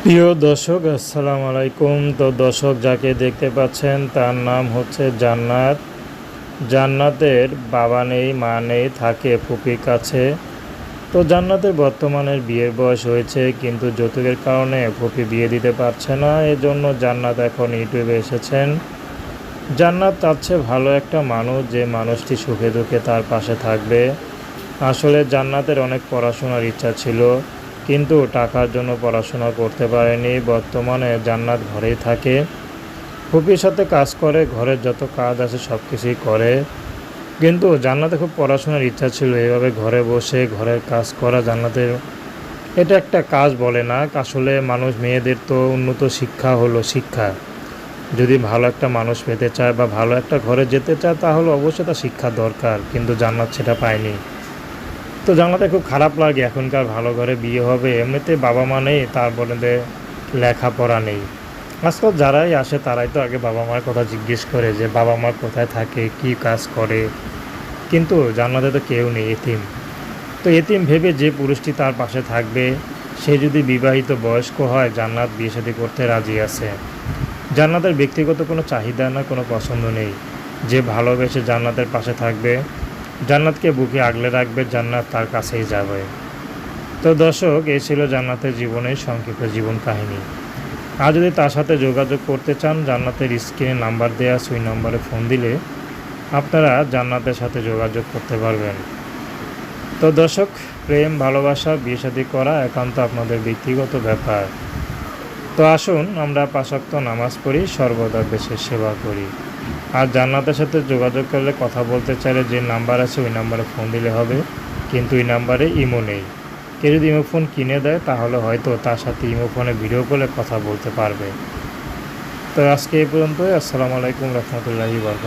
প্রিয় দর্শক, আসসালামু আলাইকুম। তো দর্শক, যাকে দেখতে পাচ্ছেন তার নাম হচ্ছে জান্নাত। জান্নাতের বাবা নেই, মা নেই, থাকে ফুপির কাছে। তো জান্নাতের বর্তমানের বিয়ের বয়স হয়েছে, কিন্তু যৌতুকের কারণে ফুপি বিয়ে দিতে পারছে না। এজন্য জান্নাত এখন ইউটিউবে এসেছেন। জান্নাত চাচ্ছে ভালো একটা মানুষ, যে মানুষটি সুখে দুঃখে তার পাশে থাকবে। আসলে জান্নাতের অনেক পড়াশোনার ইচ্ছা ছিল, কিন্তু টাকার জন্য পড়াশোনা করতে পারেনি। বর্তমানে জান্নাত ঘরেই থাকে, ফুপির সাথে কাজ করে, ঘরের যত কাজ আছে সব কিছুই করে। কিন্তু জান্নাতের খুব পড়াশোনার ইচ্ছা ছিল, এভাবে ঘরে বসে ঘরের কাজ করা জান্নাতের এটা একটা কাজ বলে না। আসলে মানুষ, মেয়েদের তো উন্নত শিক্ষা হলো শিক্ষা। যদি ভালো একটা মানুষ পেতে চায় বা ভালো একটা ঘরে যেতে চায়, তাহলে অবশ্যই তার শিক্ষা দরকার, কিন্তু জান্নাত সেটা পায়নি। তো জানলাতে খুব খারাপ লাগে, এখনকার ভালো ঘরে বিয়ে হবে, এমনিতে বাবা মা নেই, তারপরে লেখাপড়া নেই। আজকাল যারাই আসে তারাই তো আগে বাবা মার কথা জিজ্ঞেস করে, যে বাবা মা কোথায় থাকে, কি কাজ করে। কিন্তু জান্নাতে তো কেউ নেই, এতিম। তো এতিম ভেবে যে পুরুষটি তার পাশে থাকবে, সে যদি বিবাহিত বয়স্ক হয়, জান্নাত বিয়ে শাদী করতে রাজি আছে। জান্নাতের ব্যক্তিগত কোনো চাহিদা না, কোনো পছন্দ নেই। যে ভালোবেসে জান্নাতের পাশে থাকবে, জান্নাতকে বুকে আগলে রাখবে, জান্নাত তার কাছেই যাবে। তো দর্শক, এই ছিল জান্নাতের জীবনের সংক্ষিপ্ত জীবন কাহিনী। আর যদি তার সাথে যোগাযোগ করতে চান, জান্নাতের স্ক্রিনে নাম্বার দেওয়া আছে, ওই নাম্বারে ফোন দিলে আপনারা জান্নাতের সাথে যোগাযোগ করতে পারবেন। তো দর্শক, প্রেম ভালোবাসা বিয়ে শাদী করা একান্ত আপনাদের ব্যক্তিগত ব্যাপার। তো আসুন আমরা 5 ওয়াক্ত নামাজ পড়ি, সর্বদা দেশের সেবা করি। আর জান্নাতের সাথে যোগাযোগ করলে, কথা বলতে চাইলে যে নাম্বার আছে ওই নাম্বারে ফোন দিলে হবে, কিন্তু ওই নাম্বারে ইমো নেই। কেউ যদি ইমো ফোন কিনে দেয়, তাহলে হয়তো তার সাথে ইমো ফোনে ভিডিও কলে কথা বলতে পারবে। তো আজকে এই পর্যন্তই। আসসালামু আলাইকুম রহমতুল্লাহি ওয়া বারাকাতুহু।